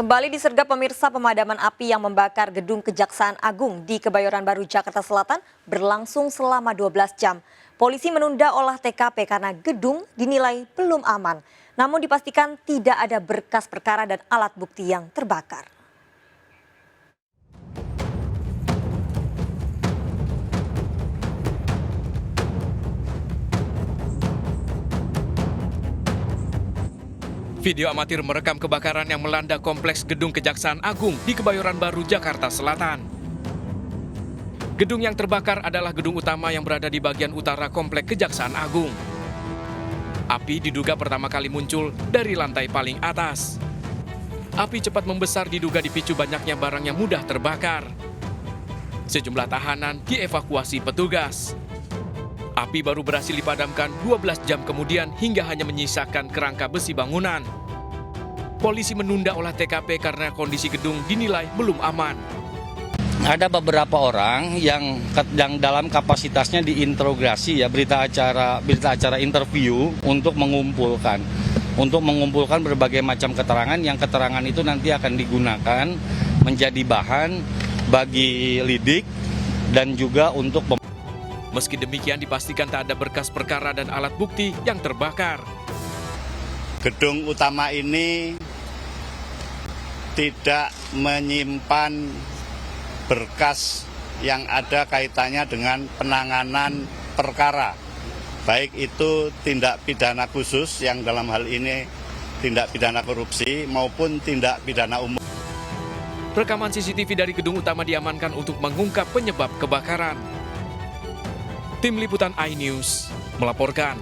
Kembali disergap pemirsa, pemadaman api yang membakar gedung Kejaksaan Agung di Kebayoran Baru, Jakarta Selatan berlangsung selama 12 jam. Polisi menunda olah TKP karena gedung dinilai belum aman. Namun dipastikan tidak ada berkas perkara dan alat bukti yang terbakar. Video amatir merekam kebakaran yang melanda kompleks gedung Kejaksaan Agung di Kebayoran Baru, Jakarta Selatan. Gedung yang terbakar adalah gedung utama yang berada di bagian utara kompleks Kejaksaan Agung. Api diduga pertama kali muncul dari lantai paling atas. Api cepat membesar diduga dipicu banyaknya barang yang mudah terbakar. Sejumlah tahanan dievakuasi petugas. Api baru berhasil dipadamkan 12 jam kemudian hingga hanya menyisakan kerangka besi bangunan. Polisi menunda olah TKP karena kondisi gedung dinilai belum aman. Ada beberapa orang yang dalam kapasitasnya diinterogasi ya, berita acara interview untuk mengumpulkan berbagai macam keterangan yang keterangan itu nanti akan digunakan menjadi bahan bagi lidik dan juga untuk Meski demikian dipastikan tak ada berkas perkara dan alat bukti yang terbakar. Gedung utama ini tidak menyimpan berkas yang ada kaitannya dengan penanganan perkara. Baik itu tindak pidana khusus yang dalam hal ini tindak pidana korupsi maupun tindak pidana umum. Rekaman CCTV dari gedung utama diamankan untuk mengungkap penyebab kebakaran. Tim Liputan iNews melaporkan.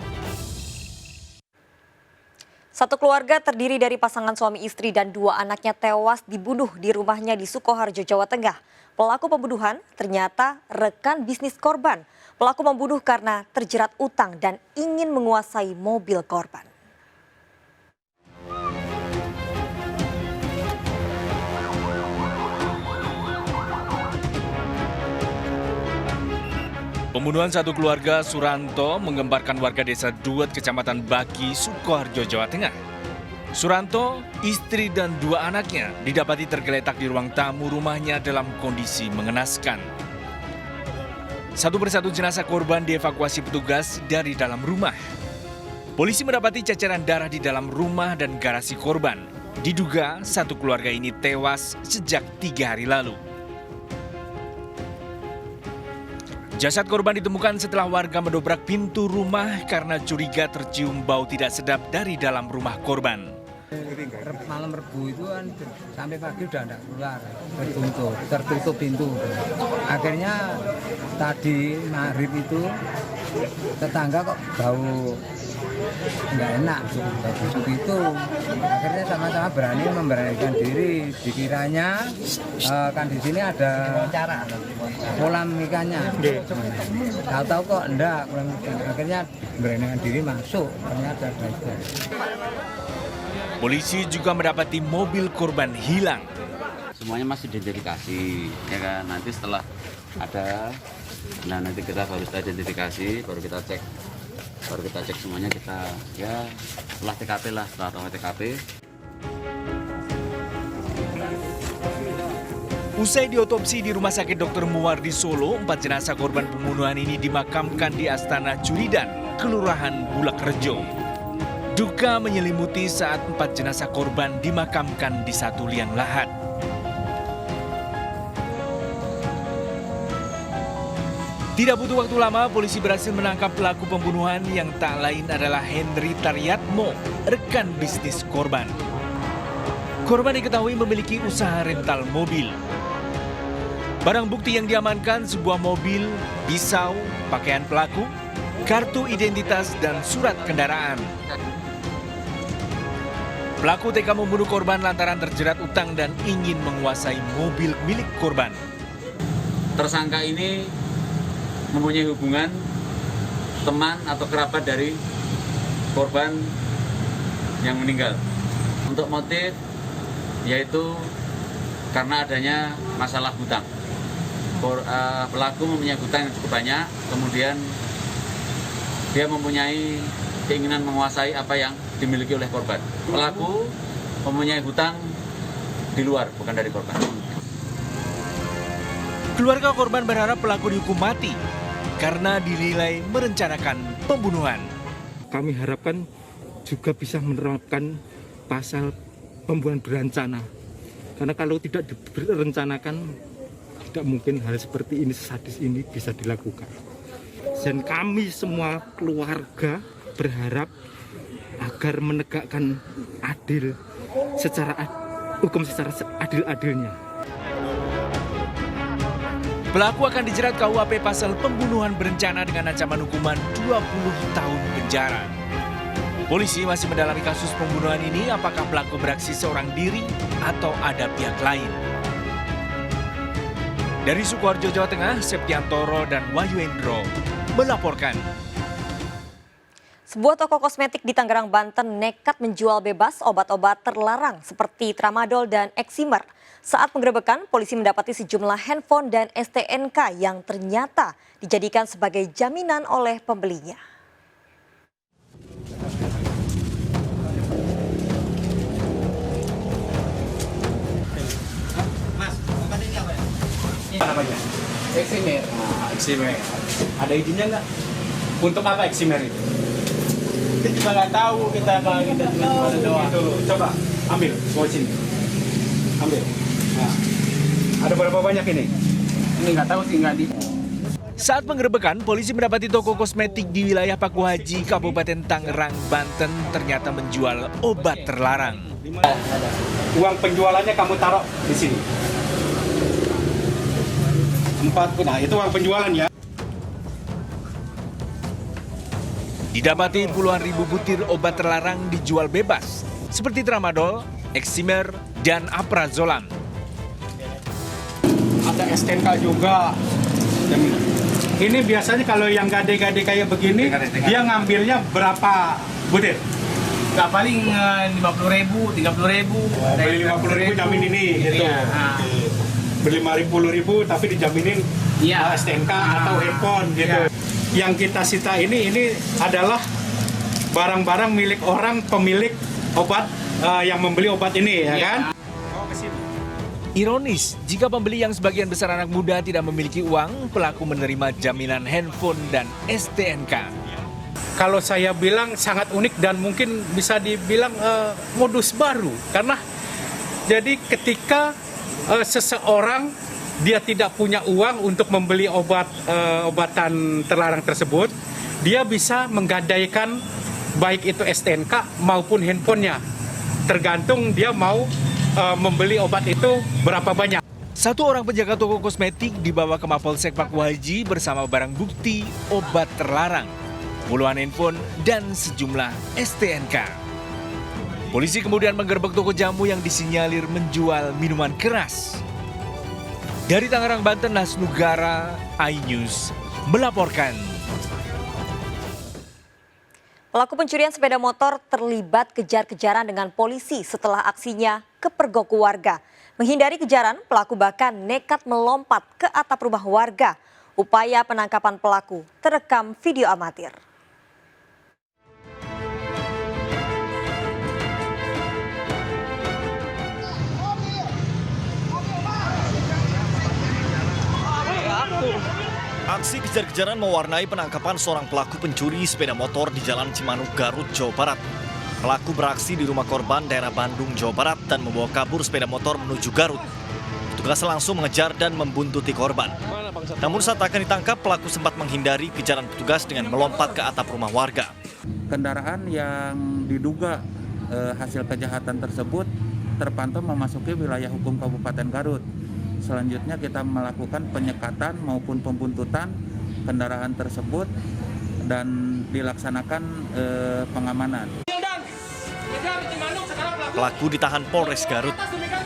Satu keluarga terdiri dari pasangan suami istri dan 2 anaknya tewas dibunuh di rumahnya di Sukoharjo, Jawa Tengah. Pelaku pembunuhan ternyata rekan bisnis korban. Pelaku membunuh karena terjerat utang dan ingin menguasai mobil korban. Pembunuhan satu keluarga Suranto menggemparkan warga desa Duet, Kecamatan Baki, Sukoharjo, Jawa Tengah. Suranto, istri dan 2 anaknya didapati tergeletak di ruang tamu rumahnya dalam kondisi mengenaskan. Satu persatu jenazah korban dievakuasi petugas dari dalam rumah. Polisi mendapati ceceran darah di dalam rumah dan garasi korban. Diduga satu keluarga ini tewas sejak 3 hari lalu. Jasad korban ditemukan setelah warga mendobrak pintu rumah karena curiga tercium bau tidak sedap dari dalam rumah korban. Malam Rebu itu kan sampai pagi udah tidak keluar, tertutup pintu. Akhirnya tadi maghrib itu tetangga kok bau nggak enak, bau busuk itu. Akhirnya sama-sama berani memberanikan diri. Dikiranya kan di sini ada kolam ikannya. Tahu-tahu kok enggak, akhirnya beranikan diri masuk. Ternyata ada itu. Polisi juga mendapati mobil korban hilang. Semuanya masih diidentifikasi, ya kan. Nanti setelah ada, nanti kita baru identifikasi, baru kita cek semuanya, kita ya setelah TKP lah, setelah TKP. Usai diotopsi di Rumah Sakit Dr. Muwardi Solo, 4 jenazah korban pembunuhan ini dimakamkan di Astana Curidan, Kelurahan Bulak Rejo. Duka menyelimuti saat 4 jenazah korban dimakamkan di satu liang lahat. Tidak butuh waktu lama, polisi berhasil menangkap pelaku pembunuhan yang tak lain adalah Henry Taryatmo, rekan bisnis korban. Korban diketahui memiliki usaha rental mobil. Barang bukti yang diamankan sebuah mobil, pisau, pakaian pelaku, kartu identitas, dan surat kendaraan. Pelaku TK membunuh korban lantaran terjerat utang dan ingin menguasai mobil milik korban. Tersangka ini mempunyai hubungan teman atau kerabat dari korban yang meninggal. Untuk motif yaitu karena adanya masalah hutang. Pelaku mempunyai hutang yang cukup banyak, kemudian dia mempunyai keinginan menguasai apa yang dimiliki oleh korban. Pelaku mempunyai hutang di luar, bukan dari korban. Keluarga korban berharap pelaku dihukum mati karena dinilai merencanakan pembunuhan. Kami harapkan juga bisa menerapkan pasal pembunuhan berencana. Karena kalau tidak direncanakan, tidak mungkin hal seperti ini, sadis ini bisa dilakukan. Dan kami semua keluarga berharap agar menegakkan hukum secara adil-adilnya. Pelaku akan dijerat KUHP pasal pembunuhan berencana dengan ancaman hukuman 20 tahun penjara. Polisi masih mendalami kasus pembunuhan ini, apakah pelaku beraksi seorang diri atau ada pihak lain. Dari Sukoharjo, Jawa Tengah, Septiantoro dan Wahyu Endro melaporkan. Sebuah toko kosmetik di Tangerang, Banten nekat menjual bebas obat-obat terlarang seperti tramadol dan eksimer. Saat penggerebekan, polisi mendapati sejumlah handphone dan STNK yang ternyata dijadikan sebagai jaminan oleh pembelinya. Namanya? Eksimer. Nah, eksimer. Ada izinnya nggak? Untuk apa eksimer itu? Kita juga nggak tahu, kita cuma doang. Itu, coba ambil, bawa sini. Ambil. Nah, ada berapa banyak ini? Ini nggak tahu sih, nggak di. Saat penggerebekan, polisi mendapati toko kosmetik di wilayah Paku Haji, Kabupaten Tangerang, Banten ternyata menjual obat terlarang. Uang penjualannya kamu taruh di sini. 4, nah itu uang penjualan ya. Didapati puluhan ribu butir obat terlarang dijual bebas, seperti tramadol, eksimer, dan aprazolam. Ada STNK juga. Ini biasanya kalau yang gade-gade kayak begini, dia ngambilnya berapa butir? Nggak paling 50.000, 30.000. Beli 50.000 jamin ini, gitu. Beli 50.000 tapi dijaminin STNK atau handphone gitu. Yang kita sita ini adalah barang-barang milik orang pemilik obat yang membeli obat ini, ya kan? Ironis, jika pembeli yang sebagian besar anak muda tidak memiliki uang, pelaku menerima jaminan handphone dan STNK. Kalau saya bilang sangat unik dan mungkin bisa dibilang modus baru, karena jadi ketika seseorang dia tidak punya uang untuk membeli obatan terlarang tersebut, dia bisa menggadaikan baik itu STNK maupun handphonenya. Tergantung dia mau membeli obat itu berapa banyak. Satu orang penjaga toko kosmetik dibawa ke Mapolsek Paku Haji bersama barang bukti obat terlarang, puluhan handphone, dan sejumlah STNK. Polisi kemudian menggerebek toko jamu yang disinyalir menjual minuman keras. Dari Tangerang, Banten, Nasnugara, iNews melaporkan. Pelaku pencurian sepeda motor terlibat kejar-kejaran dengan polisi setelah aksinya kepergok warga. Menghindari kejaran, pelaku bahkan nekat melompat ke atap rumah warga. Upaya penangkapan pelaku terekam video amatir. Aksi kejar-kejaran mewarnai penangkapan seorang pelaku pencuri sepeda motor di Jalan Cimanuk, Garut, Jawa Barat. Pelaku beraksi di rumah korban daerah Bandung, Jawa Barat dan membawa kabur sepeda motor menuju Garut. Petugas langsung mengejar dan membuntuti korban. Namun saat akan ditangkap, pelaku sempat menghindari kejaran petugas dengan melompat ke atap rumah warga. Kendaraan yang diduga hasil kejahatan tersebut terpantau memasuki wilayah hukum Kabupaten Garut. Selanjutnya kita melakukan penyekatan maupun pembuntutan kendaraan tersebut dan dilaksanakan pengamanan. Pelaku ditahan Polres Garut.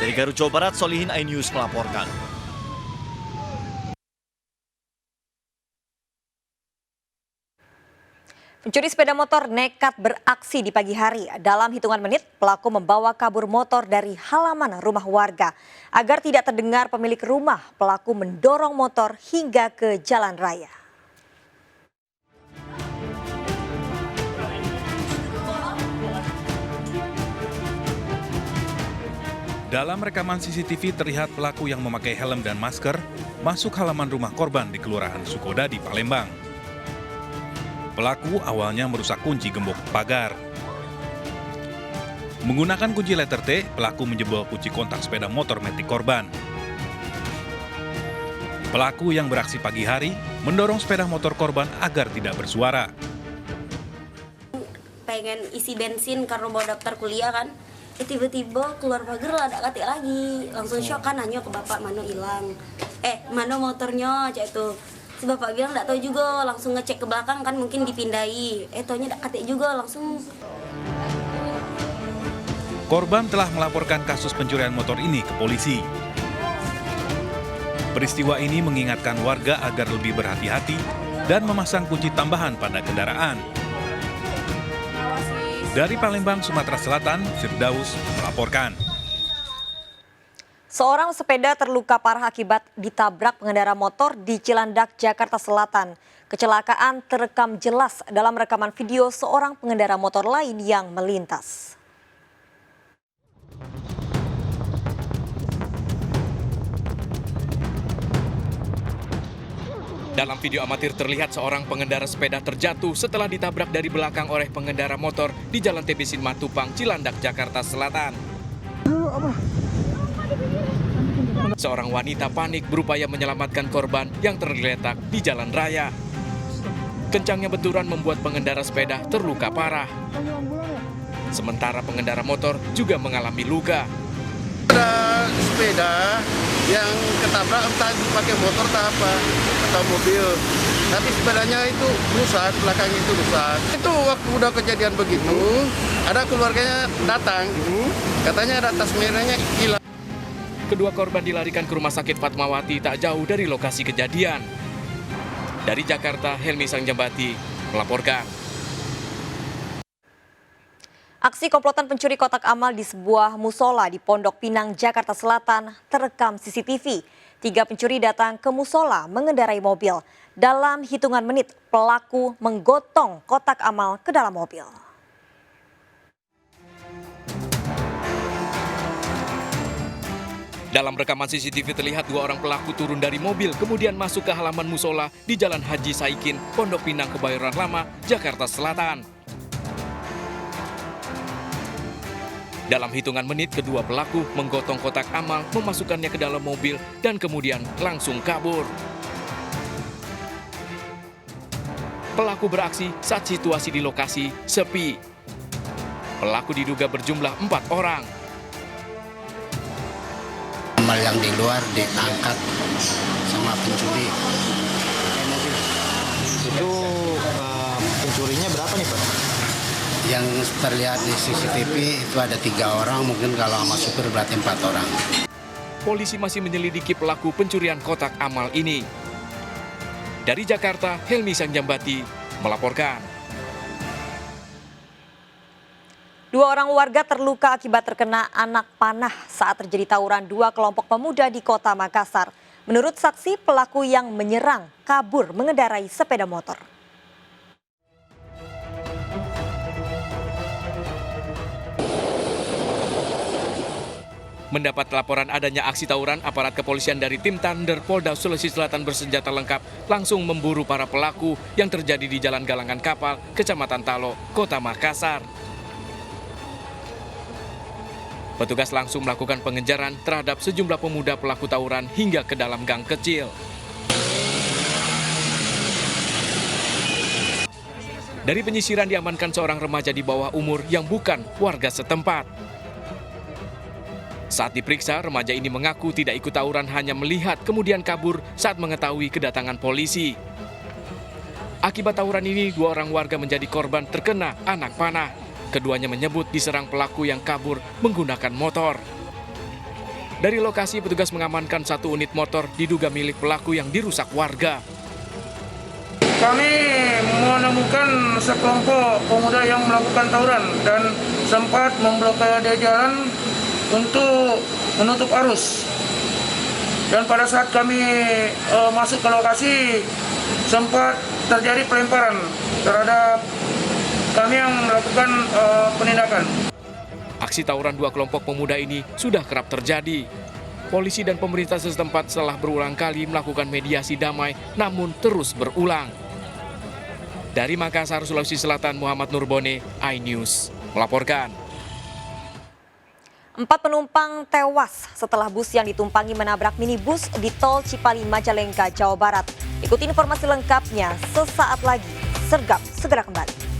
Dari Garut, Jawa Barat, Solihin, iNews melaporkan. Pencuri sepeda motor nekat beraksi di pagi hari. Dalam hitungan menit, pelaku membawa kabur motor dari halaman rumah warga. Agar tidak terdengar pemilik rumah, pelaku mendorong motor hingga ke jalan raya. Dalam rekaman CCTV terlihat pelaku yang memakai helm dan masker masuk halaman rumah korban di Kelurahan Sukodadi, Palembang. Pelaku awalnya merusak kunci gembok pagar. Menggunakan kunci letter T, pelaku menjebol kunci kontak sepeda motor metik korban. Pelaku yang beraksi pagi hari mendorong sepeda motor korban agar tidak bersuara. Pengen isi bensin karena bawa daftar kuliah kan, tiba-tiba keluar pagar lah ada katik lagi, langsung shock kan, nanya ke bapak mana hilang, mana motornya aja itu. Si bapak bilang nggak tahu juga, langsung ngecek ke belakang kan mungkin dipindahi, taunya ada katik juga langsung. Korban telah melaporkan kasus pencurian motor ini ke polisi. Peristiwa ini mengingatkan warga agar lebih berhati-hati dan memasang kunci tambahan pada kendaraan. Dari Palembang, Sumatera Selatan, Firdaus melaporkan. Seorang sepeda terluka parah akibat ditabrak pengendara motor di Cilandak, Jakarta Selatan. Kecelakaan terekam jelas dalam rekaman video seorang pengendara motor lain yang melintas. Dalam video amatir terlihat seorang pengendara sepeda terjatuh setelah ditabrak dari belakang oleh pengendara motor di Jalan TB Simatupang, Cilandak, Jakarta Selatan. Seorang wanita panik berupaya menyelamatkan korban yang tergeletak di jalan raya. Kencangnya benturan membuat pengendara sepeda terluka parah. Sementara pengendara motor juga mengalami luka. Ada sepeda yang ketabrak entah pakai motor atau mobil, tapi sepedanya itu rusak, belakangnya itu rusak. Itu waktu udah kejadian begitu, ada keluarganya datang, katanya ada tas merahnya hilang. Kedua korban dilarikan ke Rumah Sakit Fatmawati tak jauh dari lokasi kejadian. Dari Jakarta, Helmi Sangjambati melaporkan. Aksi komplotan pencuri kotak amal di sebuah musola di Pondok Pinang, Jakarta Selatan terekam CCTV. 3 pencuri datang ke musola mengendarai mobil. Dalam hitungan menit, pelaku menggotong kotak amal ke dalam mobil. Dalam rekaman CCTV terlihat 2 orang pelaku turun dari mobil kemudian masuk ke halaman musola di Jalan Haji Saikin, Pondok Pinang, Kebayoran Lama, Jakarta Selatan. Dalam hitungan menit, kedua pelaku menggotong kotak amal, memasukkannya ke dalam mobil, dan kemudian langsung kabur. Pelaku beraksi saat situasi di lokasi sepi. Pelaku diduga berjumlah 4 orang. Amal yang di luar ditangkap sama pencuri. Itu pencurinya berapa nih, Pak? Yang terlihat di CCTV itu ada 3 orang, mungkin kalau sama supir berarti 4 orang. Polisi masih menyelidiki pelaku pencurian kotak amal ini. Dari Jakarta, Helmi Sangjambati melaporkan. 2 orang warga terluka akibat terkena anak panah saat terjadi tawuran 2 kelompok pemuda di Kota Makassar. Menurut saksi, pelaku yang menyerang kabur mengendarai sepeda motor. Mendapat laporan adanya aksi tawuran, aparat kepolisian dari tim Thunder Polda Sulawesi Selatan bersenjata lengkap langsung memburu para pelaku yang terjadi di Jalan Galangan Kapal, Kecamatan Talo, Kota Makassar. Petugas langsung melakukan pengejaran terhadap sejumlah pemuda pelaku tawuran hingga ke dalam gang kecil. Dari penyisiran diamankan seorang remaja di bawah umur yang bukan warga setempat. Saat diperiksa, remaja ini mengaku tidak ikut tawuran, hanya melihat kemudian kabur saat mengetahui kedatangan polisi. Akibat tawuran ini, 2 orang warga menjadi korban terkena anak panah. Keduanya menyebut diserang pelaku yang kabur menggunakan motor. Dari lokasi, petugas mengamankan 1 unit motor diduga milik pelaku yang dirusak warga. Kami menemukan sekelompok pemuda yang melakukan tawuran dan sempat memblokade jalan untuk menutup arus. Dan pada saat kami masuk ke lokasi, sempat terjadi pelemparan terhadap kami yang melakukan penindakan. Aksi tawuran dua kelompok pemuda ini sudah kerap terjadi. Polisi dan pemerintah setempat telah berulang kali melakukan mediasi damai, namun terus berulang. Dari Makassar, Sulawesi Selatan, Muhammad Nurbone, iNews melaporkan. 4 penumpang tewas setelah bus yang ditumpangi menabrak minibus di tol Cipali, Majalengka, Jawa Barat. Ikuti informasi lengkapnya sesaat lagi. Sergap segera kembali.